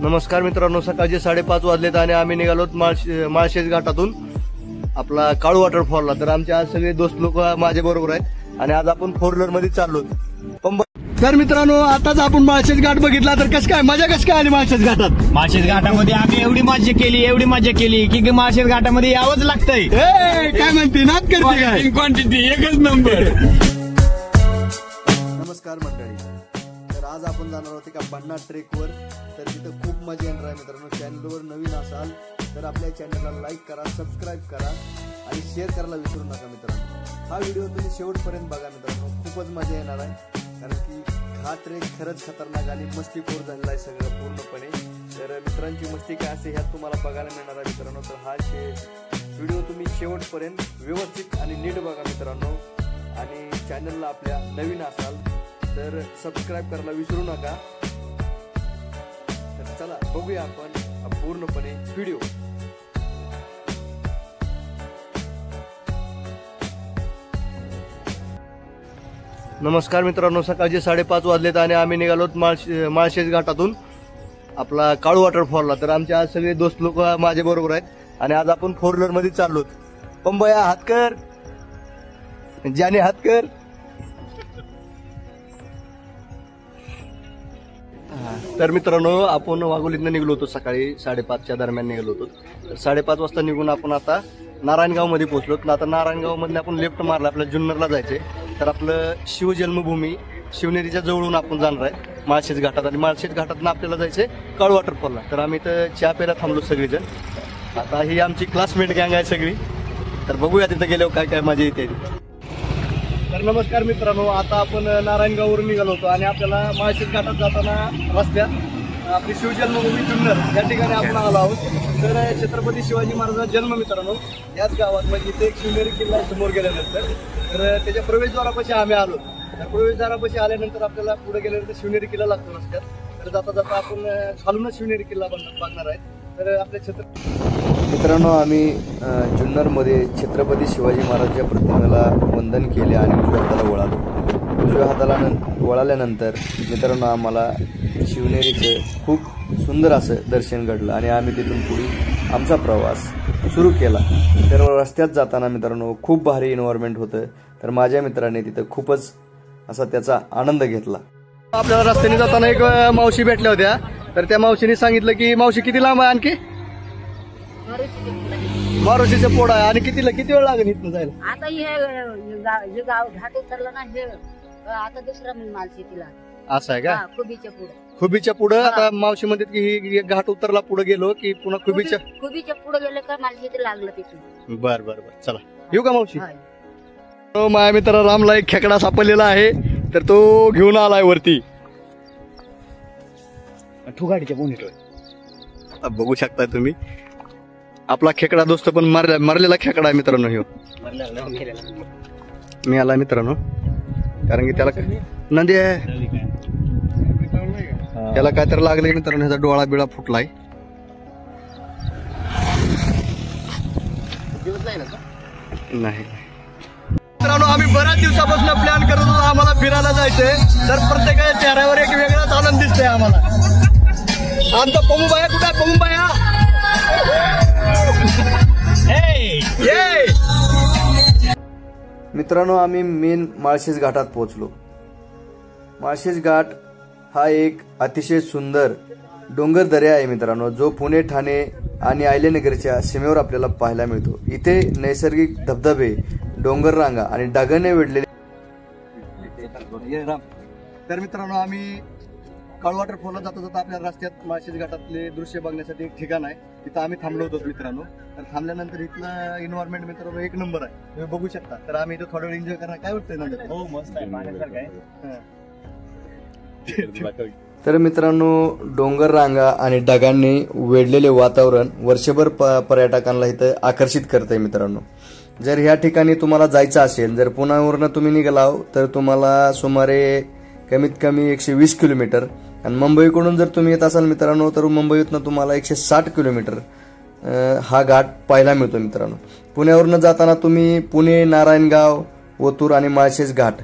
नमस्कार मित्रांनो, सकाळचे 5:30 वाजलेत आणि आम्ही निघालो माळशेज घाटातून आपला काळू वॉटरफॉलला। तर आमचे आज सगळे दोस्त लोक माझ्या बरोबर आहेत आणि आज आपण 4 व्हीलर मध्ये चाललो। तर मित्रांनो, आताच आपण माळशेज घाट बघितला, तर कस काय आली माळशेज घाटात? माळशेज घाटामध्ये आम्ही एवढी मजा केली की माळशेज घाटामध्ये यावंच लागतंय। काय म्हणते नाच करते काय? क्वांटिटी एकच नंबर। नमस्कार मंडळी, तर आज आपण जाणार आहोत एका बन्ना ट्रेकवर। तर तिथं खूप मजा येणार आहे मित्रांनो। चॅनलवर नवीन असाल तर आपल्या चॅनलला लाईक करा, सबस्क्राईब करा आणि शेअर करायला विसरू नका मित्रांनो। हा व्हिडिओ तुम्ही शेवटपर्यंत बघा मित्रांनो, खूपच मजा येणार आहे। कारण की हा ट्रेक खरंच खतरनाक आणि मस्तीखोर झालेला आहे सगळं पूर्णपणे। तर मित्रांची मस्ती काय असते ह्यात तुम्हाला बघायला मिळणार आहे मित्रांनो। तर हा व्हिडिओ तुम्ही शेवटपर्यंत व्यवस्थित आणि नीट बघा मित्रांनो। आणि चॅनलला आपल्या नवीन असाल तर सबस्क्राईब करायला विसरू नका। तर चला बघूया आपण पूर्णपणे व्हिडिओ। नमस्कार मित्रांनो, सकाळचे 5:30 वाजलेत आणि आम्ही निघालो माळशेज घाटातून आपला काळू वॉटरफॉलला। तर आमचे आज सगळे दोस्त लोक माझ्या बरोबर आहेत आणि आज आपण 4 व्हीलर मध्ये चाललो। पंबया हात कर, जाने हात कर। तर मित्रांनो, आपण वाघोलीतनं निघलो होतो सकाळी 5:30च्या दरम्यान निघालो होतो। तर 5:30 वाजता निघून आपण आता नारायणगाव मध्ये पोहोचलो। आता नारायणगाव मध्ये आपण लेफ्ट मारला, आपल्याला जुन्नरला जायचंय। तर आपलं शिवजन्मभूमी शिवनेरीच्या जवळून आपण जाणार आहे माळशेज घाटात आणि माळशेज घाटातून आपल्याला जायचंय काळू वॉटरफॉलला। तर आम्ही तर चहा प्यायला थांबलो सगळेजण। आता ही आमची क्लासमेट गँग आहे सगळी। तर बघूया तिथं गेल्यावर काय काय मजा येते। तर नमस्कार मित्रांनो, आता आपण नारायणगाववरून निघालो होतो आणि आपल्याला माळशेज घाटात जाताना रस्त्यात आपली शिवजन्मभूमी जुन्नर या ठिकाणी आपण आलो आहोत। तर छत्रपती शिवाजी महाराजांचा जन्म मित्रांनो याच गावात, म्हणजे इथे एक शिवनेरी किल्ला समोर गेल्यानंतर तर त्याच्या प्रवेशद्वारापाशी आम्ही आलो। तर प्रवेशद्वारापाशी आल्यानंतर आपल्याला पुढे गेल्यानंतर शिवनेरी किल्ला लागतो रस्त्यात। तर जाता जाता आपण खालूनच शिवनेरी किल्ला बघणार आहे। तर आपल्या मित्रांनो, आम्ही जुन्नरमध्ये छत्रपती शिवाजी महाराजांच्या प्रतिमेला वंदन केले आणि उजव्या हाताला वळालो। उजव्या हाताला वळाल्यानंतर मित्रांनो आम्हाला शिवनेरीचं खूप सुंदर असं दर्शन घडलं आणि आम्ही तिथून पुढे आमचा प्रवास सुरू केला। तर रस्त्यात जाताना मित्रांनो खूप भारी एन्व्हायरमेंट होतं। तर माझ्या मित्राने तिथं खूपच असा त्याचा आनंद घेतला। आपल्याला रस्त्याने जाताना एक मावशी भेटल्या होत्या। तर त्या मावशीने सांगितलं की मावशी किती लांब आहे आणखी? मारुशीचं पोड आहे आणि किती वेळ लागेल इथनं जायला? आता हे गाव घाट उतरलं ना, हे आता दुसरा माळशेजला असं आहे का? खुबीच्या पुढे आता मावशी म्हणतात की ही घाट उतरला पुढे गेलो की पुन्हा खुबीच्या पुढे गेलं का माळशेज लागलं तिथून। बर चला येऊ का मावशी? माझ्या मित्र रामला एक खेकडा सापडलेला आहे, तर तो घेऊन आलाय वरती। ठुगाडीच्या बोनीट बघू शकता तुम्ही आपला खेकडा दोस्त, पण मरलेला खेकडा आहे मित्रांनो। ह्यो मी आला मित्रांनो, कारण की त्याला नदी आहे, त्याला काय तर लागले मित्रांनो, ह्याचा डोळा बिळा फुटलाय। नाही मित्रांनो, आम्ही बऱ्याच दिवसापासून प्लॅन करत होतो आम्हाला फिरायला जायचंय। तर प्रत्येकाच्या चेहऱ्यावर एक वेगळाच आनंद दिसतोय आम्हाला। आमचा पमुबाया कुठे आहे? पमुबाया मित्रांनो, आम्ही मेन माळशेज घाटात पोहोचलो। माळशेज घाट हा एक अतिशय सुंदर डोंगर दर्या आहे मित्रांनो, जो पुणे, ठाणे आणि अहिल्यानगरच्या सीमेवर आपल्याला पाहायला मिळतो। इथे नैसर्गिक धबधबे, डोंगर रांगा आणि डागाने वेढलेले। तर मित्रांनो, आम्ही काळू वॉटरफॉलला जाता जाता आपल्या रस्त्यात माळशेज घाटातले दृश्य बघण्यासाठी एक ठिकाण आहे, तिथं आम्ही थांबलो होतो मित्रांनो। तर थांबल्यानंतर इथलं एन्व्हायरमेंट मित्रांनो एक नंबर आहे, तुम्ही बघू शकता। तर आम्ही इथं थोडा वेळ एन्जॉय करणार। काय वाटतंय ना? हो मस्त आहे। तर मित्रांनो, डोंगर रांगा आणि ढगांनी वेढलेले वातावरण वर्षभर पर्यटकांना इथं आकर्षित करतंय मित्रांनो। जर ह्या ठिकाणी तुम्हाला जायचं असेल, जर पुण्यावरनं तुम्ही निघालाव तर तुम्हाला सुमारे कमीत कमी 120 किलोमीटर, आणि मुंबईकडून जर तुम्ही येत असाल मित्रांनो तर मुंबईतनं तुम्हाला 160 किलोमीटर हा घाट पाहायला मिळतो मित्रांनो। पुण्यावरनं जाताना तुम्ही पुणे, नारायणगाव, ओतूर आणि माळशेज घाट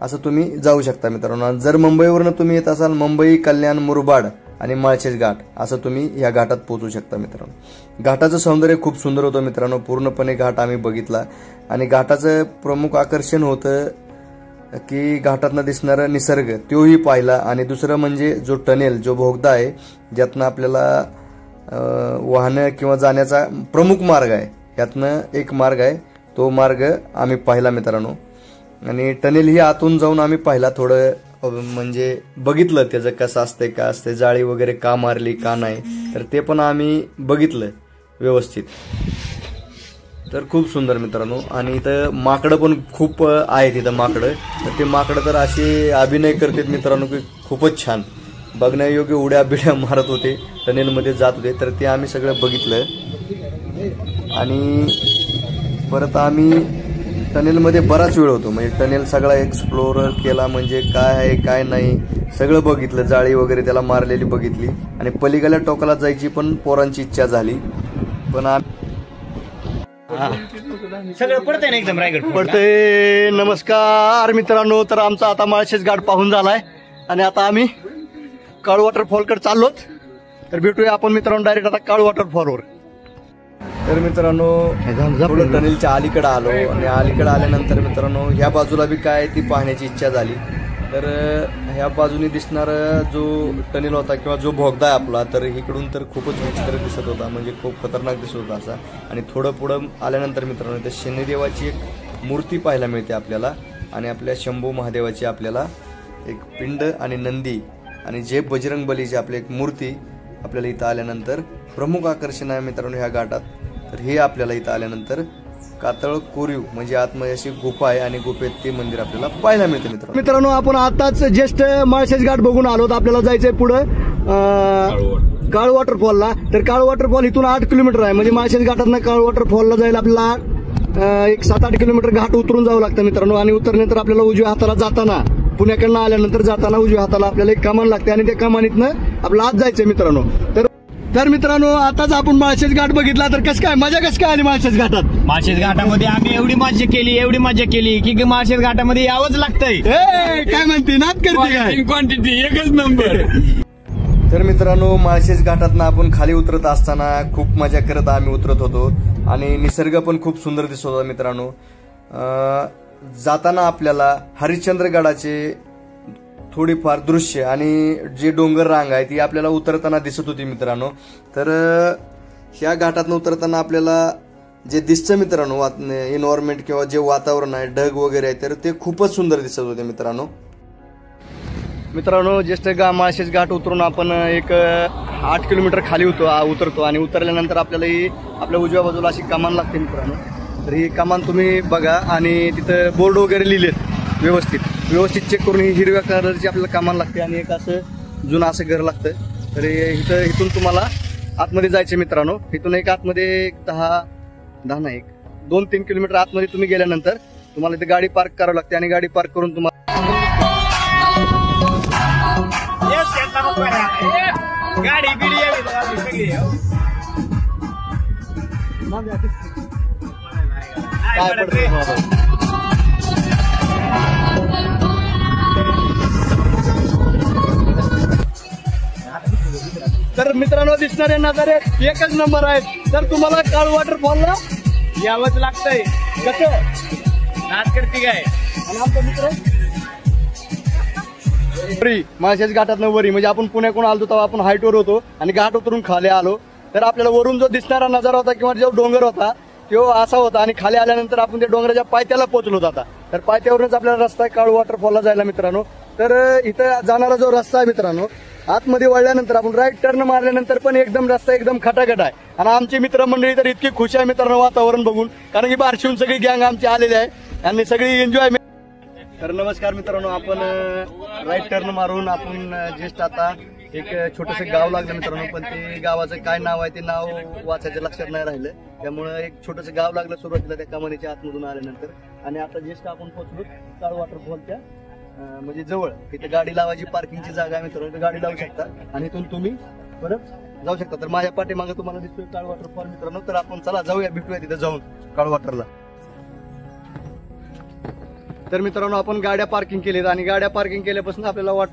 असं तुम्ही जाऊ शकता मित्रांनो। जर मुंबईवरून तुम्ही येत असाल मुंबई, कल्याण, मुरबाड आणि माळशेज घाट असं तुम्ही या घाटात पोहोचू शकता मित्रांनो. घाटाचं सौंदर्य खूप सुंदर होतं मित्रांनो. पूर्णपणे घाट आम्ही बघितला आणि घाटाचं प्रमुख आकर्षण होतं की घाटातनं दिसणारा निसर्ग तोही पाहिला आणि दुसरं म्हणजे जो टनेल जो बोगदा आहे ज्यातनं आपल्याला वाहनं किंवा जाण्याचा प्रमुख मार्ग आहे, यातनं एक मार्ग आहे, तो मार्ग आम्ही पाहिला मित्रांनो. आणि टनेल ही आतून जाऊन आम्ही पाहिला, थोडं म्हणजे बघितलं त्याचं कसं असतंय काय असतंय, जाळी वगैरे का मारली का नाही, तर ते पण आम्ही बघितलं व्यवस्थित. तर खूप सुंदर मित्रांनो. आणि इथं माकडं पण खूप आहेत इथं माकडं. तर ते माकडं तर असे अभिनय करतात मित्रांनो की खूपच छान, बघण्यायोग्य उड्या बिड्या मारत होते, टनेलमध्ये जात होते. तर ते आम्ही सगळं बघितलं आणि परत आम्ही टनेलमध्ये बराच वेळ होतो, म्हणजे टनेल सगळा एक्सप्लोर केला, म्हणजे काय आहे काय नाही सगळं बघितलं, जाळी वगैरे त्याला मारलेली बघितली. आणि पलीकडल्या टोकाला जायची पण पोरांची इच्छा झाली, पण सगळं पडतंय ना एकदम रायगड पडतंय. नमस्कार मित्रांनो, तर आमचा आता माळशेज घाट पाहून झालाय आणि आता आम्ही काळू वॉटरफॉलकडे चाललोत. तर भेटूया आपण मित्रांनो डायरेक्ट आता काळू वॉटरफॉलवर. तर मित्रांनो थोडं टनेलच्या अलीकडे आलो आणि अलीकडे आल्यानंतर मित्रांनो ह्या बाजूला बी काय ती पाहण्याची इच्छा झाली. तर ह्या बाजूने दिसणारा जो टनेल होता किंवा जो बोगदा आहे आपला, तर इकडून तर खूपच विचित्र दिसत होता, म्हणजे खूप खतरनाक दिसत होता असा. आणि थोडं पुढं आल्यानंतर मित्रांनो त्या शनिदेवाची एक मूर्ती पाहायला मिळते आपल्याला आणि आपल्या शंभू महादेवाची आपल्याला एक पिंड आणि नंदी आणि जे बजरंग बलीची आपली एक मूर्ती आपल्याला इथं आल्यानंतर प्रमुख आकर्षण आहे मित्रांनो ह्या घाटात. तर हे आपल्याला इथं आल्यानंतर कातळ कोरीव म्हणजे आतमध्ये अशी गुफा आहे आणि गुफेत ते मंदिर आपल्याला पाहायला मिळते मित्रांनो. आपण आताच जस्ट माळशेज घाट बघून आलो, आपल्याला जायचंय पुढे काळू वॉटरफॉलला. तर काळू वॉटरफॉल इथून 8 किलोमीटर आहे, म्हणजे माळशेज घाटातनं काळू वॉटरफॉलला जायला आपल्याला एक 7-8 किलोमीटर घाट उतरून जावं लागतं मित्रांनो. आणि उतरल्यानंतर आपल्याला उजव्या हाताला जाताना, पुण्याकडनं आल्यानंतर जाताना उजव्या हाताला आपल्याला एक कमान लागते आणि त्या कमानीतनं आपलं आत जायचंय मित्रांनो. तर मित्रांनो आताच आपण माळशेज घाट बघितला, तर कसं काय मजा कसं काय आली माळशेज घाटात? माळशेज घाटामध्ये आम्ही एवढी मजा केली की माळशेज घाटामध्ये यावंच लागतंय. काय म्हणते नाद करते काय? क्वांटिटी एकच नंबर. तर मित्रांनो माळशेज घाटातनं आपण खाली उतरत असताना खूप मजा करत आम्ही उतरत होतो आणि निसर्ग पण खूप सुंदर दिसत होता मित्रांनो. जाताना आपल्याला हरिश्चंद्रगडाचे थोडीफार दृश्य आणि जे डोंगर रांग आहे ती आपल्याला उतरताना दिसत होती मित्रांनो. तर ह्या घाटातनं उतरताना आपल्याला जे दिसतं मित्रांनो एन्व्हायरमेंट किंवा जे वातावरण आहे ढग वगैरे आहे तर ते खूपच सुंदर दिसत होते मित्रांनो. जस्ट माळशेज घाट उतरून आपण एक 8 किलोमीटर खाली उतरतो आणि उतरल्यानंतर आपल्याला आपल्या उजव्या बाजूला अशी कमान लागते मित्रांनो. तर ही कमान तुम्ही बघा आणि तिथं बोर्ड वगैरे लिहिलेत व्यवस्थित चेक करून ही हिरव्या कलरची आपल्याला कमान लागते आणि एक असं जुनं असं घर लागतं. तर इथून तुम्हाला आतमध्ये जायचे मित्रांनो. इथून एक आतमध्ये 2-3 किलोमीटर आतमध्ये तुम्ही गेल्यानंतर तुम्हाला इथे गाडी पार्क करावी लागते आणि गाडी पार्क करून तुम्हाला गाडी काय पडतं. तर मित्रांनो दिसणारे नजारे एकच नंबर आहेत. तर तुम्हाला काळू वॉटरफॉलला यावंच लागतंय. कसं नाद करते काय? आणि आमचा मित्र माळशेज घाटातनं वरी, म्हणजे आपण पुण्याकडून आलो तेव्हा आपण हाईटवर होतो आणि घाट उतरून खाली आलो. तर आपल्याला वरून जो दिसणारा नजारा होता किंवा जो डोंगर होता तो असा होता आणि खाली आल्यानंतर आपण त्या डोंगराच्या पायथ्याला पोहोचलो होता. तर पायथ्यावरूनच आपल्याला रस्ता आहे काळू वॉटरफॉलला जायला मित्रांनो. तर इथं जाणारा जो रस्ता आहे मित्रांनो, आतमध्ये वळल्यानंतर आपण राईट टर्न मारल्यानंतर पण एकदम रस्ता एकदम खटाखट आहे. आणि आमची मित्रमंडळी तर इतकी खुश आहे मित्रांनो वातावरण बघून, कारण की बारशिवून सगळी गँग आमची आलेली आहे आणि सगळी एन्जॉय. तर नमस्कार मित्रांनो, आपण राईट टर्न मारून आपण जस्ट आता एक छोटंसं गाव लागलं मित्रांनो, पण ते गावाचं काय नाव आहे ते नाव वाचायचं लक्षात नाही राहिलं, त्यामुळे एक छोटंसं गाव लागलं सुरुवातीला त्या कमानीच्या आतमधून आल्यानंतर. आणि आता जस्ट आपण पोहोचलो काळू वॉटरफॉलच्या म्हणजे जवळ. इथे गाडी लावायची पार्किंगची जागा आहे मित्रांनो, इथे गाडी लावू शकता आणि इथून तुम्ही परत जाऊ शकता. तर माझ्या पाठीमागे तुम्हाला दिसतोय काळू वॉटरफॉल मित्रांनो. तर आपण चला जाऊया, भेटूया तिथे जाऊन काळू वॉटरला. तर मित्रांनो आपण गाड्या पार्किंग केलीत आणि गाड्या पार्किंग केल्यापासून आपल्याला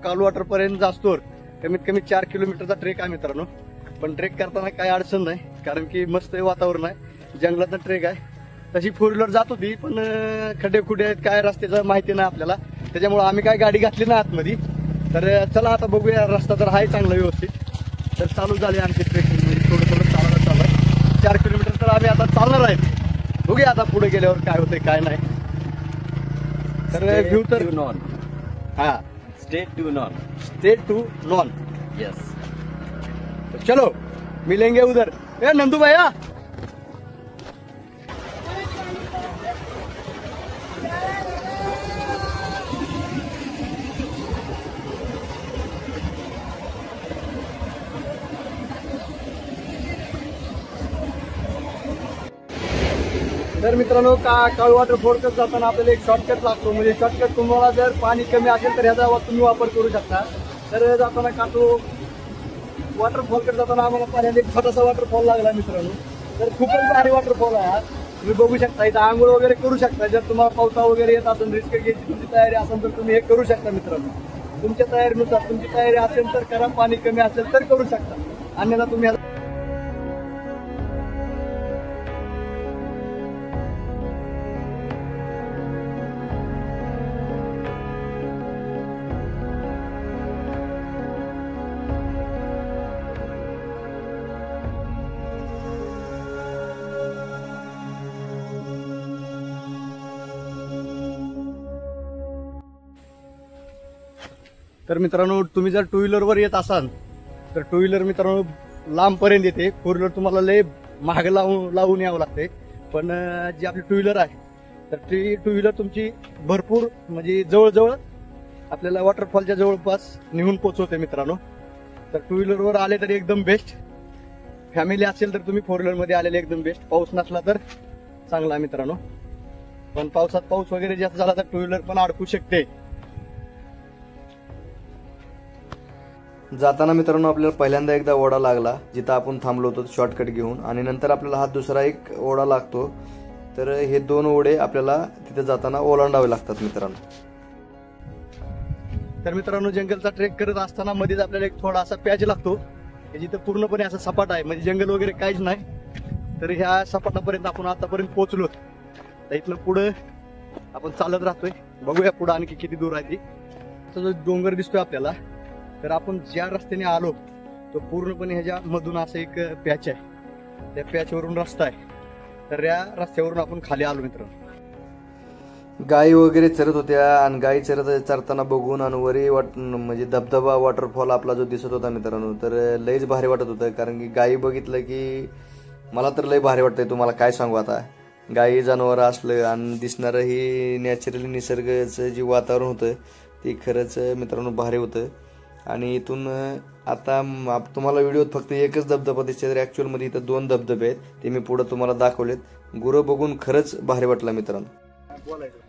काळू वॉटर पर्यंत जास्तोर कमीत कमी 4 किलोमीटरचा ट्रेक आहे मित्रांनो. पण ट्रेक करताना काही अडचण नाही, कारण की मस्त वातावरण आहे, जंगलातला ट्रेक आहे. तशी 4 व्हीलर जात होती, पण खड्डे खुडे आहेत, काय रस्त्याचं माहिती नाही आपल्याला, त्याच्यामुळे आम्ही काय गाडी घातली नाही आतमध्ये. तर चला आता बघूया, रस्ता तर आहे चांगला व्यवस्थित. तर चालू झाली आमची ट्रेकिंग, म्हणजे थोडं थोडं चालायला चालू आहे. 4 किलोमीटर तर आम्ही आता चालणार आहेत. बघूया आता पुढे गेल्यावर काय होतंय काय नाही. तर व्ह्यू तर हा stay tuned. Stay tuned. Yes. चलो मिलेंगे उधर. ए नंदू भैया, तर मित्रांनो काळू वॉटरफॉल करत जाताना आपल्याला एक शॉर्टकट लागतो. म्हणजे शॉर्टकट तुम्हाला जर पाणी कमी असेल तर ह्याचा तुम्ही वापर करू शकता. तर जाताना काटो वॉटरफॉल करत जाताना आम्हाला पाण्यात एक छोटासा वॉटरफॉल लागला मित्रांनो. तर खूपच भारी वॉटरफॉल आहे हा. तुम्ही बघू शकता, इथं आंघोळ वगैरे करू शकता. जर तुम्हाला पावसा वगैरे येत असेल, रिस्क घ्यायची तुमची तयारी असेल तर तुम्ही हे करू शकता मित्रांनो. तुमच्या तयारीनुसार, तुमची तयारी असेल तर करा, पाणी कमी असेल तर करू शकता, अन्यथा तुम्ही तर मित्रांनो, तुम्ही जर 2 व्हीलरवर येत असाल तर 2 व्हीलर मित्रांनो लांबपर्यंत येते. 4 व्हीलर तुम्हाला लय महाग लावून यावं लागते. पण जी आपली 2 व्हीलर आहे तर ती 2 व्हीलर तुमची भरपूर म्हणजे जवळजवळ आपल्याला वॉटरफॉलच्या जवळपास नेऊन पोहोचवते मित्रांनो. तर 2 व्हीलरवर आले तरी एकदम बेस्ट. फॅमिली असेल तर तुम्ही 4 व्हीलरमध्ये आलेले एकदम बेस्ट. पाऊस नसला तर चांगला आहे मित्रांनो. पण पावसात पाऊस वगैरे जास्त झाला तर 2 व्हीलर पण अडकू शकते. जाताना मित्रांनो आपल्याला पहिल्यांदा एकदा ओढा लागला, जिथं आपण थांबलो होतो शॉर्टकट घेऊन, आणि नंतर आपल्याला हा दुसरा एक ओढा लागतो. तर हे 2 ओढे आपल्याला तिथे जाताना ओलांडावे लागतात मित्रांनो. तर मित्रांनो, जंगलचा ट्रेक करत असताना मध्येच आपल्याला एक थोडासा पॅच लागतो, जिथं पूर्णपणे असं सपाट आहे, म्हणजे जंगल वगैरे काहीच नाही. तर ह्या सपाटापर्यंत आपण आतापर्यंत पोहोचलो. तर इथलं पुढं आपण चालत राहतोय. बघूया पुढं आणखी किती दूर आहे ती. जो डोंगर दिसतोय आपल्याला, तर आपण ज्या रस्त्याने आलो तो पूर्णपणे ह्याच्या मधून असं एक पॅच आहे. त्या पॅचवरून रस्ता आहे. तर या रस्त्यावरून आपण खाली आलो मित्रांनो. गायी वगैरे चरत होत्या, आणि गायी चरताना बघून आणि वरी म्हणजे धबधबा वॉटरफॉल आपला जो दिसत होता मित्रांनो, तर लयच भारी वाटत होतं. कारण की गायी बघितलं की मला तर लय भारी वाटतंय, तुम्हाला काय सांगू आता. गायी जनावर असलं आणि दिसणारं ही नॅचरली निसर्गाचं जे वातावरण होतं ते खरंच मित्रांनो भारी होतं. आणि इथून आता तुम्हाला व्हिडिओत फक्त एकच धबधबा दिसते, तर ॲक्च्युअलमध्ये इथं 2 धबधबे आहेत. ते मी पुढे तुम्हाला दाखवलेत. गुरं बघून खरंच भारी वाटलं मित्रांनो.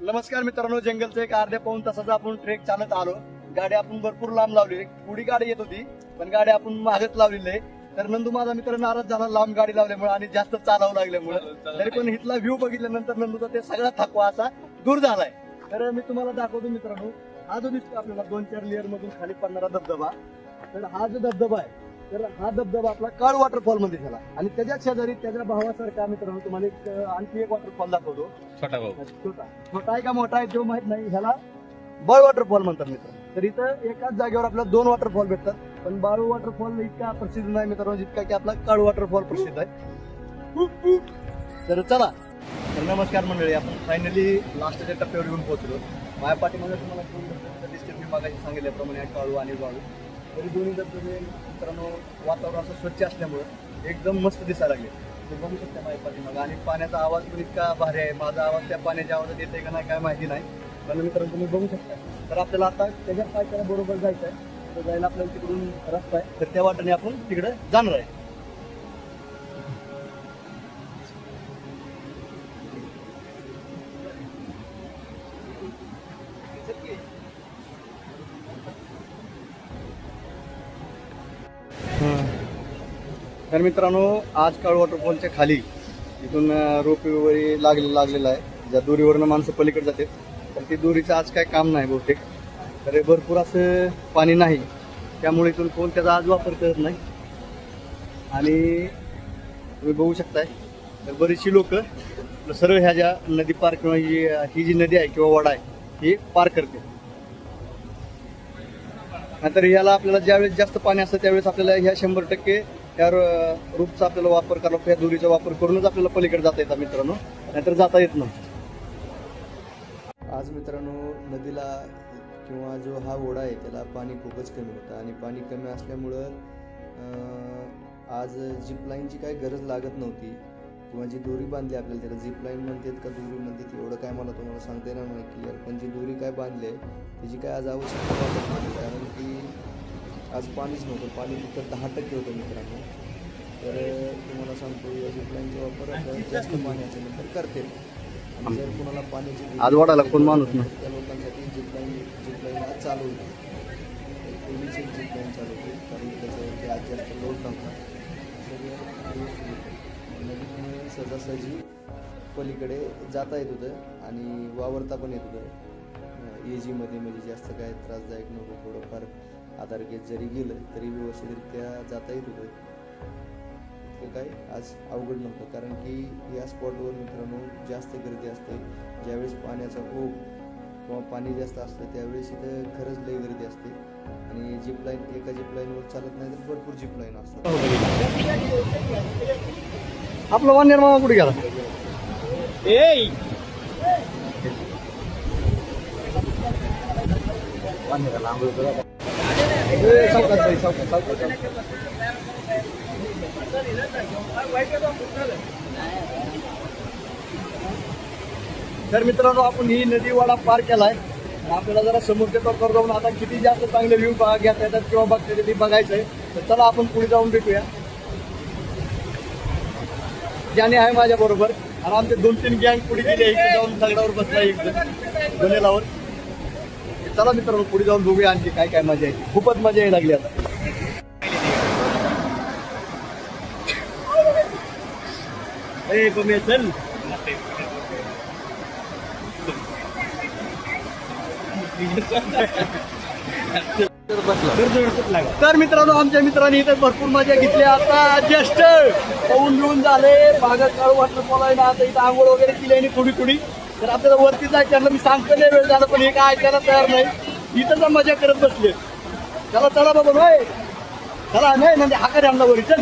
नमस्कार मित्रांनो, जंगलचं एक अर्ध्या पाऊण तासाचा आपण ट्रेक चालत आलो. गाडी आपण भरपूर लांब लावली. पुढी गाडी येत होती पण गाडी आपण मागत लावलेली आहे. तर नंदू माझा मित्र नाराज झाला लांब गाडी लावल्यामुळे आणि जास्त चालावं लागल्यामुळे. तरी पण इथला व्ह्यू बघितल्यानंतर नंदूचा ते सगळा थकवा असा दूर झालाय. तर मी तुम्हाला दाखवतो मित्रांनो, हा जो दिसतो आपल्याला 2-4 लेअर मधून खाली पडणारा धबधबा, तर हा जो धबधबा आहे, तर हा धबधबा आपला काळ वॉटरफॉल मध्ये झाला. आणि त्याच्या शेजारी त्याच्या भावासारखा मित्रांनो तुम्हाला आणखी एक वॉटरफॉल दाखवतो. छोटा आहे का मोठा आहे जो माहित नाही, ह्याला बळ वॉटरफॉल म्हणतात मित्रांनो. तर इथं एकाच जागेवर आपल्याला 2 वॉटरफॉल भेटतात. पण बाळू वॉटरफॉल इतका प्रसिद्ध नाही मित्रांनो जितका की आपला काळू वॉटरफॉल प्रसिद्ध आहे. तर चला, तर नमस्कार मंडळी, आपण फायनली लास्टच्या टप्प्यावर येऊन पोहोचलो. माझ्या पाठीमध्ये तुम्हाला 2 धबधबे दिसतील. मी मागाशी सांगितल्याप्रमाणे काळू आणि बाळू. तरी दोन्ही धबधबे मित्रांनो वातावरण असं स्वच्छ असल्यामुळे एकदम मस्त दिसायला लागले. ते बघू शकता माझ्या पाठीमागे. आणि पाण्याचा आवाज पण इतका भारी आहे. माझा आवाज त्या पाण्याच्या आवाजात येते का नाही काय माहिती नाही, पण मित्रांनो तुम्ही बघू शकता. तर आपल्याला आता त्याच्या पायथ्याला बरोबर जायचं आहे. तर जायला आपल्याला तिकडून रस्ता आहे, तर त्या वाटेने आपण तिकडे जाणार आहे. तर मित्रांनो, आज काळ वॉटरफॉलच्या खाली इथून रोपवे लागलेला आहे. ज्या दोरीवरनं माणसं पलीकडे जातात, तर ती दोरीचं आज काय काम नाही बहुतेक. तर भरपूर असं पाणी नाही. त्यामुळे इथून कोण त्याचा आज वापर करत नाही. आणि तुम्ही बघू शकताय तर बरीचशी लोक सरळ ह्या ज्या नदी पार किंवा ही जी नदी आहे किंवा वडा आहे ही पार करते. नंतर याला आपल्याला ज्यावेळेस जास्त पाणी असतं त्यावेळेस आपल्याला ह्या 100% ह्या रूपचा आपल्याला वापर करावा लागतो. ह्या दोरीचा वापर करूनच आपल्याला पलीकडे जाता येतं मित्रांनो, नाहीतर जाता येत नाही. आज मित्रांनो नदीला किंवा जो हा ओढा आहे त्याला पाणी खूपच कमी होतं आणि पाणी कमी असल्यामुळं आज झिपलाईनची काही गरज लागत नव्हती किंवा जी दोरी बांधली आपल्याला त्याला झिपलाईन म्हणतात का दोरी म्हणतात एवढं काय मला तुम्हाला सांगता येणार नाही क्लिअर, पण जी दोरी काय बांधली आहे त्याची काय आज आवश्यकता वाटत नाही कारण की आज पाणीच नव्हतं. पाणी फक्त 10% होतं मित्रांनो. तर तुम्हाला सांगतो या झिपलाईनचा वापर जास्त पाण्याच्या नंतर करते. आणि जर कुणाला पाण्याची आज वाढायला कोण माणूस नाही त्या लोकांसाठी झिपलाईन आज चालू होती. पोलीस एक झिपलाईन चालू होती कारण त्याच्यावरती आज जास्त लोड नव्हता. सगळं नदीतून सहजासहजी पलीकडे जाता येत होतं आणि वावरता पण येत होतं. एजीमध्ये म्हणजे जास्त काय त्रासदायक नव्हतं. थोडंफार आधार घेत जरी गेलं तरी व्यवस्थितरित्या जाता येत होतं. ते काय आज अवघड नव्हतं कारण की या स्पॉटवर मित्रांनो जास्त गर्दी असते. ज्यावेळेस पाण्याचा ओघ किंवा पाणी जास्त असतं त्यावेळेस इथं खरंच लई गर्दी असते. आणि झिपलाईन एका झिपलाईनवर चालत नाही तर भरपूर झिपलाईन असतात. आपला वानेर मामा कुठे गेला? तर मित्रांनो आपण ही नदी वाडा पार केलाय. आपल्याला जरा समोरच्या टोकावर जाऊन आता किती जास्त चांगले व्ह्यू घेता येतात किंवा बघता येते बघायचंय. तर चला आपण पुढे जाऊन भेटूया. ज्याने आहे माझ्या बरोबर आणि आमचे 2-3 गँग पुढे गेले इथे जाऊन दगडावर बसला एकदम बनेलावर. चला मित्रांनो पुढे जाऊन बघूया आणखी काय काय मजा येते. खूपच मजा यायला लागली आता. चल तर मित्रांनो आमच्या मित्रांनी इथे भरपूर मजा घेतली. आता जस्ट पाहून घेऊन झाले भागात काळू वाटलं बोलायला. आता इथं आंघोळ वगैरे केली आणि थोडी थोडी. तर आपल्याला वरती जायचं मी सांगतो नाही वेळ झाला पण हे काय ऐकायला तयार नाही. इथं मजा करत बसले. चला चला बाबा भाई चला नाही म्हणजे हाका आमला वरी चल.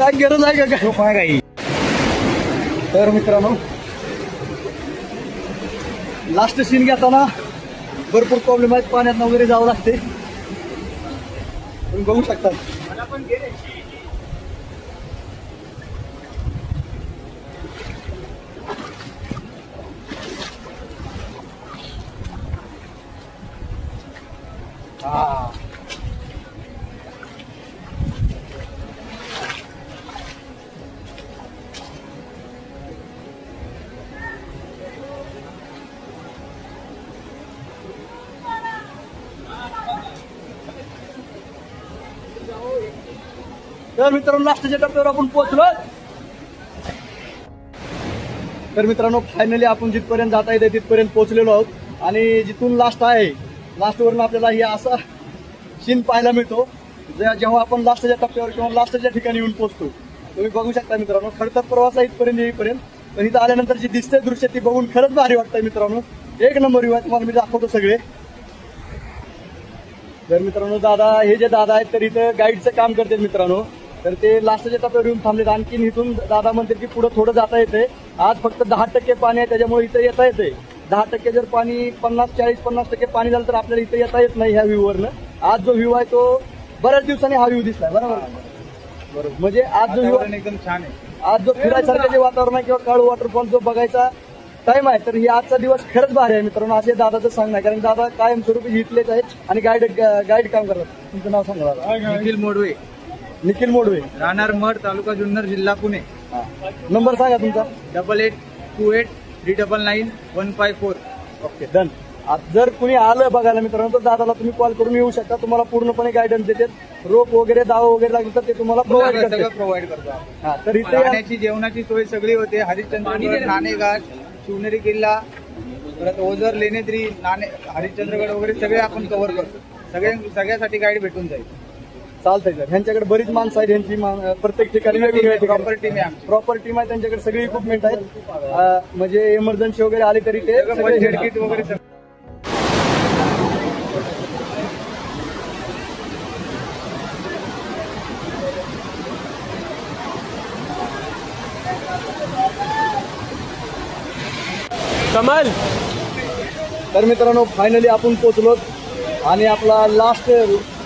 काय गरज आहे का काय काही तर मित्रांनो लास्ट सीन घेताना भरपूर प्रॉब्लेम आहेत, पाण्यात वगैरे जावं लागते, तुम्ही बघू शकता. तर मित्रांनो लास्टच्या टप्प्यावर आपण पोहोचलो. तर मित्रांनो फायनली आपण जिथपर्यंत जाता येते तिथपर्यंत पोहोचलेलो आहोत आणि जिथून लास्ट आहे लास्टवरून आपल्याला हे असा सीन पाहायला मिळतो जेव्हा आपण लास्टच्या टप्प्यावर किंवा लास्टच्या ठिकाणी येऊन पोहोचतो. तुम्ही बघू शकता मित्रांनो खडतर प्रवास आहे इथपर्यंत येईपर्यंत, पण इथं आल्यानंतर जी दिसते दृश्य ती बघून खरंच भारी वाटतंय मित्रांनो. एक नंबर व्ह्यू आहे, तुम्हाला मी दाखवतो सगळे. तर मित्रांनो दादा हे जे दादा आहेत तर इथं गाईडचं काम करतात मित्रांनो. तर ते लास्टच्या टप्प्यावर येऊन थांबलेत. आणखीन इथून दादा म्हणतात की पुढे थोडं जाता येते. आज फक्त 10% पाणी आहे त्याच्यामुळे इथं येता येते. 10% जर पाणी 50-40-50% पाणी झालं तर आपल्याला इथं येता येत नाही ह्या व्ह्यूवरनं. आज जो व्ह्यू आहे तो बऱ्याच दिवसांनी हा व्ह्यू दिसलाय. बरोबर म्हणजे आज जो व्ह्यू एकदम छान आहे. आज जो फिरायसारखं जे वातावरण आहे किंवा काळू वॉटरफॉल जो बघायचा टाइम आहे तर ही आजचा दिवस खरंच भारी आहे मित्रांनो. असे दादाचं सांगणं आहे कारण दादा कायमस्वरूपी इथलेच आहेत आणि गाईड काम करतात. तुमचं नाव सांगा दादा. निखिल मोडवे, निखिल मोडवे, राहणार मड, तालुका जुन्नर, जिल्हा पुणे. नंबर सांगा तुमचा. 8828999154. Okay done. जर कुणी आलं बघायला मित्रांनो तर दादाला तुम्ही कॉल करून येऊ शकता. तुम्हाला पूर्णपणे गायडन्स देतात. रोप वगैरे दाव वगैरे लागलं तर ते तुम्हाला प्रोव्हाइड सगळं करतात. प्रोव्हाइड करतो. हा तर इथे राहण्याची जेवणाची सोय सगळी होते. हरिश्चंद्रगड, नाणेघाट, शिवनेरी किल्ला, परत ओझर, लेणेद्री, हरिश्चंद्रगड वगैरे सगळे आपण कव्हर करतो. सगळ्यासाठी गाईड भेटून जाईल. चालतंय सर. ह्यांच्याकडे बरीच माणसं आहेत. ह्यांची प्रत्येक ठिकाणी वेगवेगळ्या प्रॉपर टीम आहे आमची. प्रॉपर टीम आहे. त्यांच्याकडे सगळी इक्विपमेंट आहेत. म्हणजे इमर्जन्सी वगैरे आली तरी ते सगळे हेड किट वगैरे सगळं. कमाल. तर मित्रांनो फायनली आपण पोहोचलो आणि आपला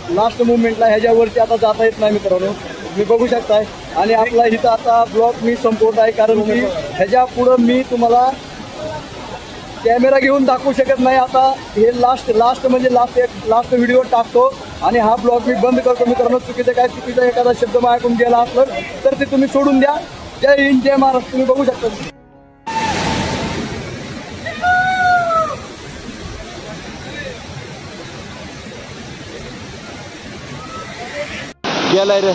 लास्ट मुवमेंटला ह्याच्यावरती आता जाता येत नाही मित्रांनो. मी बघू शकताय आणि आपला इथं आता ब्लॉग मी संपवत आहे कारण की ह्याच्या पुढं मी तुम्हाला कॅमेरा घेऊन दाखवू शकत नाही. आता हे लास्ट म्हणजे लास्ट व्हिडिओ टाकतो आणि हा ब्लॉग मी बंद करतो मित्रांनो. चुकीचा एखादा शब्द ऐकून गेला असलं तर ते तुम्ही सोडून द्या. जय हिंद, जय महाराष्ट्र. तुम्ही बघू शकता. गेलाय रे.